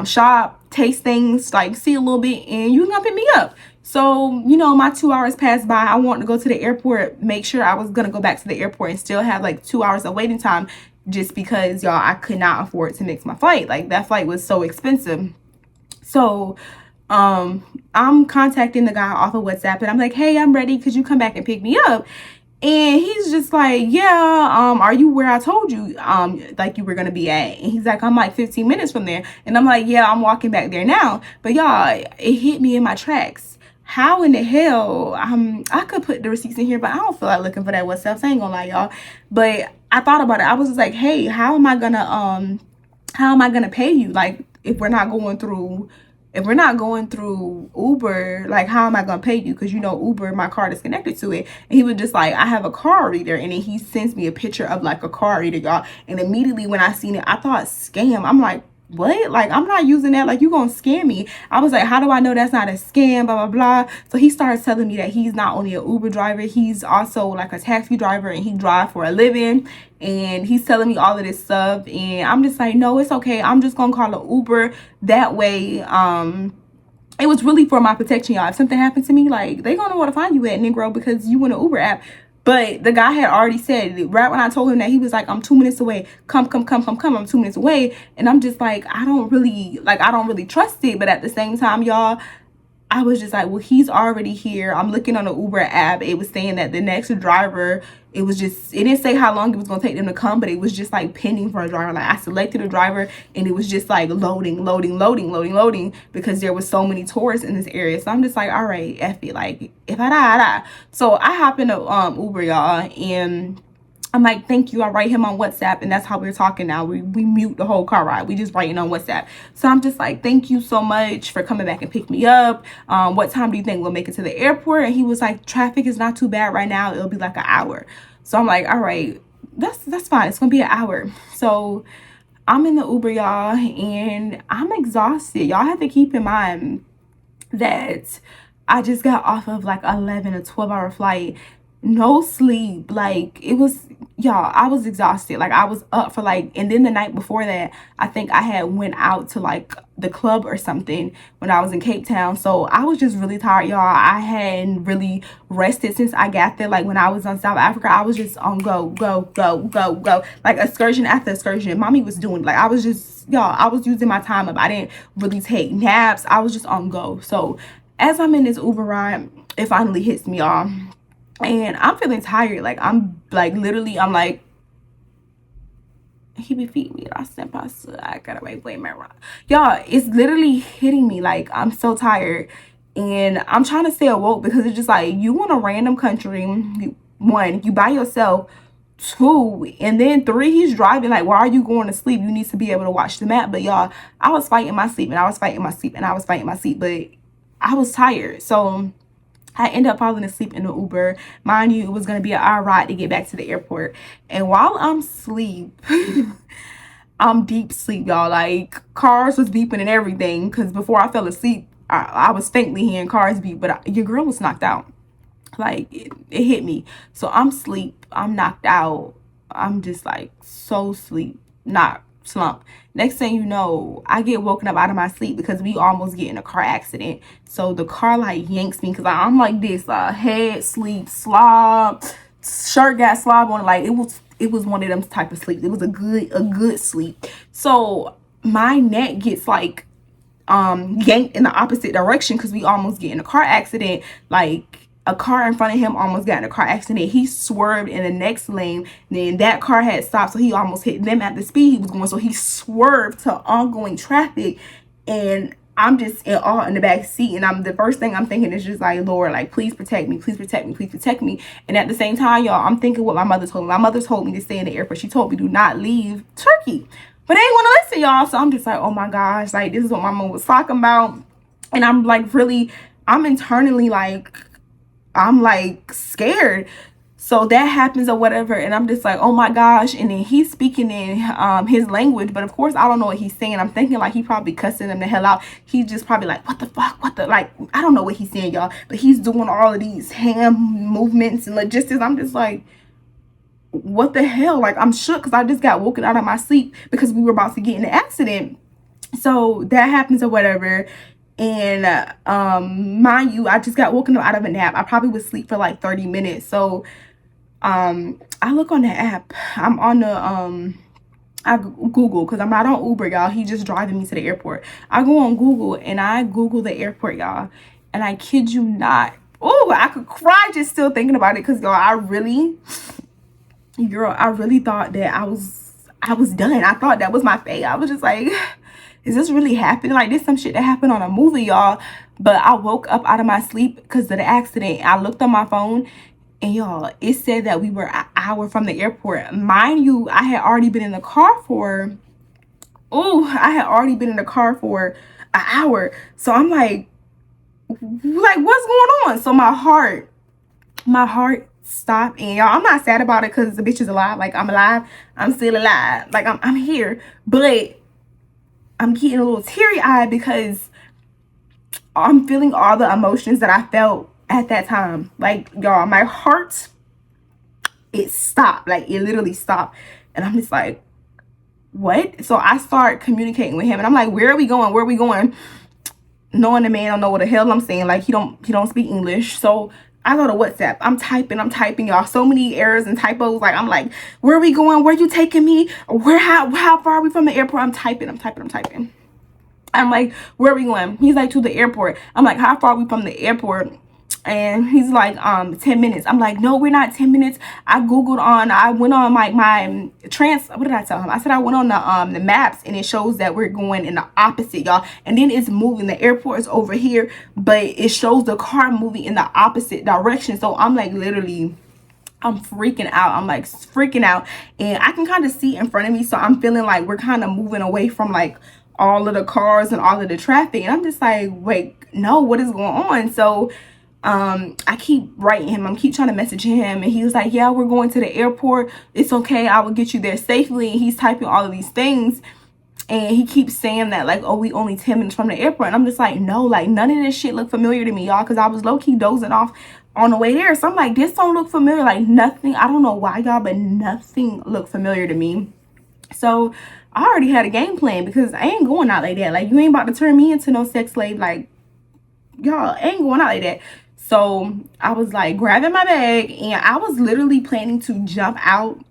shop, taste things, like see a little bit, and you can come pick me up. So, you know, my 2 hours passed by. I wanted to go to the airport, make sure I was going to go back to the airport and still have like 2 hours of waiting time, just because, y'all, I could not afford to miss my flight. Like, that flight was so expensive. So, I'm contacting the guy off of WhatsApp, and I'm like, hey, I'm ready. Could you come back and pick me up? And he's just like, yeah, are you where I told you, like you were going to be at? And he's like, I'm like 15 minutes from there. And I'm like, yeah, I'm walking back there now. But y'all, it hit me in my tracks. How in the hell, I could put the receipts in here, but I don't feel like looking for that WhatsApp. I ain't gonna lie, y'all. But I thought about it. I was just like, hey, how am I gonna pay you? Like, if we're not going through Uber, like, how am I gonna pay you? Because, you know, Uber, my card is connected to it. And he was just like, I have a card reader. And then he sends me a picture of like a card reader, y'all. And immediately when I seen it, I thought scam. I'm like, what? Like, I'm not using that. Like, you gonna scam me? I was like, how do I know that's not a scam? Blah, blah, blah. So he started telling me that he's not only an Uber driver, he's also like a taxi driver, and he drives for a living. And he's telling me all of this stuff, and I'm just like, no, it's okay. I'm just gonna call an Uber. That way, it was really for my protection, y'all. If something happened to me, like, they gonna know where to find you at, Negro, because you in an Uber app. But the guy had already said, right when I told him that, he was like, I'm 2 minutes away. Come. I'm 2 minutes away. And I'm just like, I don't really trust it. But at the same time, y'all, I was just like, well, he's already here. I'm looking on the Uber app. It was saying that the next driver, it didn't say how long it was going to take them to come, but it was just like pending for a driver. Like I selected a driver and it was just like loading because there was so many tourists in this area. So I'm just like, all right, F it. Like if I die. So I hop into Uber, y'all, and I'm like, thank you. I write him on WhatsApp, and that's how we're talking now. We mute the whole car ride. We just writing on WhatsApp. So I'm just like, thank you so much for coming back and pick me up. What time do you think we'll make it to the airport? And he was like, traffic is not too bad right now. It'll be like an hour. So I'm like, all right, that's fine. It's gonna be an hour. So I'm in the Uber, y'all, and I'm exhausted. Y'all have to keep in mind that I just got off of like 11 or 12-hour flight. No sleep. Like it was, y'all, I was exhausted. Like I was up for like, and then the night before that, I think I had went out to like the club or something when I was in Cape Town. So I was just really tired, y'all. I hadn't really rested since I got there. Like when I was on South Africa, I was just on go. Like excursion after excursion. Mommy was doing, like I was just, y'all, I was using my time up. I didn't really take naps. I was just on go. So as I'm in this Uber ride, it finally hits me, y'all. And I'm feeling tired. Like I'm like literally, I'm like, he be feeding me. I said, I gotta wait my ride. Y'all, it's literally hitting me. Like I'm so tired, and I'm trying to stay awoke because it's just like you in a random country. One, you by yourself. Two, and then three, he's driving. Like, why are you going to sleep? You need to be able to watch the map. But y'all, I was fighting my sleep, and I was fighting my sleep, and I was fighting my sleep. But I was tired, so I ended up falling asleep in the Uber. Mind you, it was going to be an hour ride to get back to the airport. And while I'm asleep, I'm deep sleep, y'all. Like, cars was beeping and everything. Because before I fell asleep, I was faintly hearing cars beep. But your girl was knocked out. Like, it hit me. So I'm asleep. I'm knocked out. I'm just, like, so sleep. Not slump. Next thing you know, I get woken up out of my sleep because we almost get in a car accident. So the car like yanks me because I'm like this, head sleep, slob, shirt got slob on. Like it was one of them type of sleep. It was a good sleep. So my neck gets like yanked in the opposite direction because we almost get in a car accident. Like a car in front of him almost got in a car accident. He swerved in the next lane. Then that car had stopped, so he almost hit them at the speed he was going. So he swerved to ongoing traffic, and I'm just in awe in the back seat. And the first thing I'm thinking is just like, Lord, like please protect me, please protect me, please protect me. And at the same time, y'all, I'm thinking what my mother told me. My mother told me to stay in the airport. She told me do not leave Turkey, but they ain't want to listen, y'all. So I'm just like, oh my gosh, like this is what my mom was talking about. And I'm like really, I'm internally like, I'm like scared. So that happens or whatever, and I'm just like, oh my gosh. And then he's speaking in his language, but of course I don't know what he's saying. I'm thinking like he probably cussing them the hell out. He's just probably like, what the fuck, like I don't know what he's saying, y'all, but he's doing all of these hand movements and logistics. I'm just like, what the hell? Like I'm shook because I just got woken out of my sleep because we were about to get in an accident. So that happens or whatever. And mind you, I just got woken up out of a nap. I probably would sleep for like 30 minutes. So I look on the app. I'm on the I Google because I'm not on Uber, y'all. He just driving me to the airport. I go on Google and I Google the airport, y'all. And I kid you not. Oh, I could cry just still thinking about it because y'all, I really thought that I was done. I thought that was my fate. I was just like, is this really happening? Like this some shit that happened on a movie, y'all. But I woke up out of my sleep because of the accident. I looked on my phone and y'all, it said that we were an hour from the airport. Mind you, I had already been in the car for an hour. So I'm like what's going on? So my heart stopped. And y'all, I'm not sad about it because the bitch is alive. Like I'm alive. I'm still alive. Like I'm here. But I'm getting a little teary-eyed because I'm feeling all the emotions that I felt at that time. Like, y'all, my heart, it stopped. Like, it literally stopped. And I'm just like, what? So I start communicating with him. And I'm like, where are we going? Where are we going? Knowing the man don't know what the hell I'm saying. Like, he don't speak English. So I go to WhatsApp. I'm typing, y'all. So many errors and typos. Like, I'm like, where are we going? Where are you taking me? How far are we from the airport? I'm typing. I'm like, where are we going? He's like, to the airport. I'm like, how far are we from the airport? And he's like, 10 minutes. I'm like, no, we're not 10 minutes. I went on like what did I tell him? I said I went on the maps, and it shows that we're going in the opposite, y'all. And then it's moving. The airport is over here, but it shows the car moving in the opposite direction. So I'm like, literally, I'm freaking out. I'm like freaking out. And I can kind of see in front of me. So I'm feeling like we're kind of moving away from like all of the cars and all of the traffic. And I'm just like, wait, no, what is going on? So I keep writing him. I keep trying to message him. And he was like, yeah, we're going to the airport. It's okay. I will get you there safely. And he's typing all of these things. And he keeps saying that, like, oh, we only 10 minutes from the airport. And I'm just like, no, like, none of this shit look familiar to me, y'all. Because I was low-key dozing off on the way there. So I'm like, this don't look familiar. Like, nothing. I don't know why, y'all, but nothing looked familiar to me. So I already had a game plan, because I ain't going out like that. Like, you ain't about to turn me into no sex slave. Like, y'all, I ain't going out like that. So I was like grabbing my bag, and I was literally planning to jump out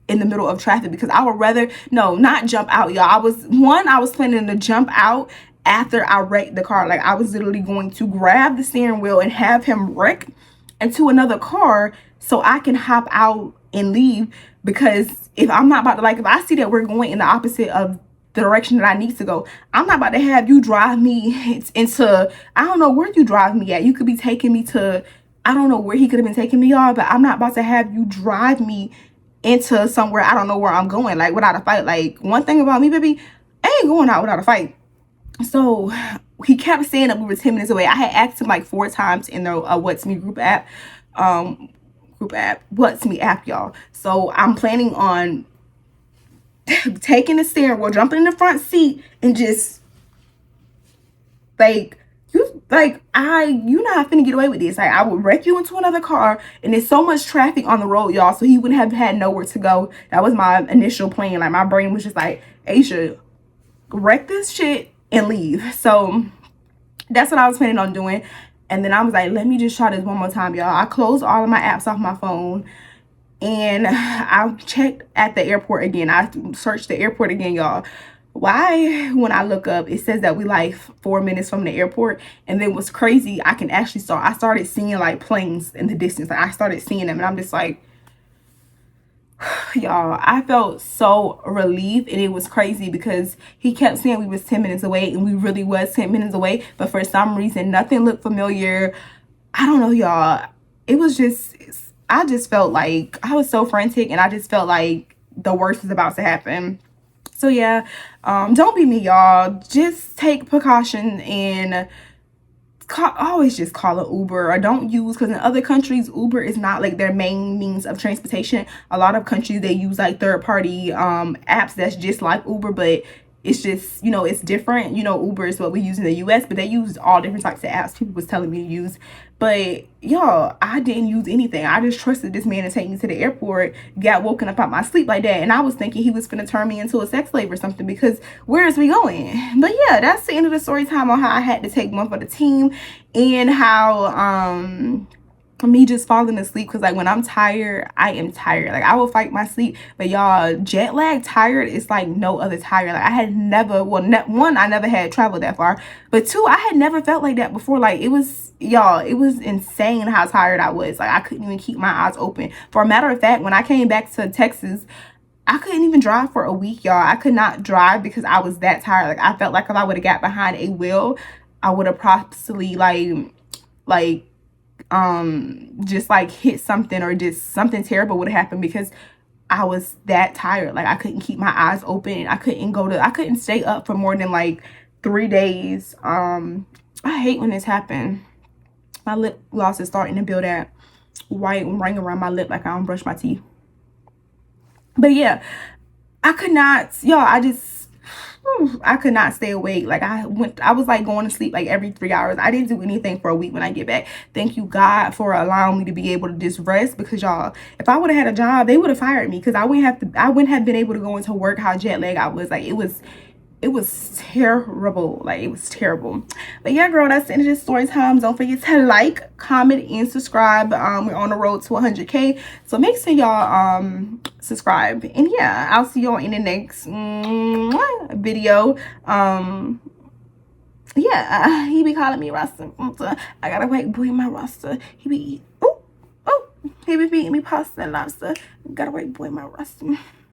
in the middle of traffic, because I would rather, no, not jump out, y'all. I was planning to jump out after I wrecked the car. Like, I was literally going to grab the steering wheel and have him wreck into another car so I can hop out and leave. Because if I'm not about to, like, if I see that we're going in the opposite of the direction that I need to go, I'm not about to have you drive me into, I don't know where you drive me at. You could be taking me to, I don't know where he could have been taking me, y'all, but I'm not about to have you drive me into somewhere I don't know where I'm going, like, without a fight. Like, one thing about me, baby, I ain't going out without a fight. So he kept saying that we were 10 minutes away. I had asked him like 4 times in the What's Me group app, What's Me app, y'all. So I'm planning on taking the steering wheel, jumping in the front seat, and just like, you're not finna get away with this. Like, I would wreck you into another car, and there's so much traffic on the road, y'all, so he wouldn't have had nowhere to go. That was my initial plan. Like, my brain was just like, Aisha, wreck this shit and leave. So that's what I was planning on doing. And then I was like, let me just try this one more time, y'all. I closed all of my apps off my phone, and I checked at the airport again. I searched the airport again, y'all. Why, when I look up, it says that we like 4 minutes from the airport. And then what's crazy, I started seeing like planes in the distance. Like, I started seeing them, and I'm just like, y'all, I felt so relieved. And it was crazy because he kept saying we was 10 minutes away, and we really was 10 minutes away. But for some reason, nothing looked familiar. I don't know, y'all. It was just, I just felt like I was so frantic, and I just felt like the worst was about to happen. So yeah, don't be me, y'all. Just take precaution, and always just call an Uber, or don't use, because in other countries, Uber is not like their main means of transportation. A lot of countries, they use like third-party apps that's just like Uber, but it's just, you know, it's different. You know, Uber is what we use in the US, but they use all different types of apps people was telling me to use. But y'all, I didn't use anything. I just trusted this man to take me to the airport, got woken up out my sleep like that. And I was thinking he was going to turn me into a sex slave or something, because where is we going? But yeah, that's the end of the story time on how I had to take one for the team, and how me just falling asleep, because like when I'm tired, I am tired. Like, I will fight my sleep. But y'all, jet lag tired is like no other tired. Like, I had never, one, I never had traveled that far, but 2, I had never felt like that before. Like, it was, y'all, it was insane how tired I was. Like, I couldn't even keep my eyes open. For a matter of fact, when I came back to Texas, I couldn't even drive for a week, y'all. I could not drive because I was that tired. Like, I felt like if I would have got behind a wheel, I would have possibly like just like hit something, or just something terrible would have happened, because I was that tired. Like, I couldn't keep my eyes open. I couldn't stay up for more than like 3 days. I hate when this happened. My lip gloss is starting to build that white ring around my lip, like I don't brush my teeth. But yeah, I could not, y'all, I could not stay awake. Like, I was like going to sleep like every 3 hours. I didn't do anything for a week when I get back. Thank you, God, for allowing me to be able to just rest, because y'all, if I would have had a job, they would have fired me, because I wouldn't have been able to go into work how jet lag I was. Like, it was it was terrible. Like, it was terrible. But yeah, girl, that's the end of this story time. Don't forget to like, comment, and subscribe. We're on the road to 100K, so make sure y'all subscribe. And yeah, I'll see y'all in the next video. Yeah, he be calling me Rasta. I got a white boy in my Rasta. He be he be feeding me pasta and lobster. Got a white boy in my Rasta.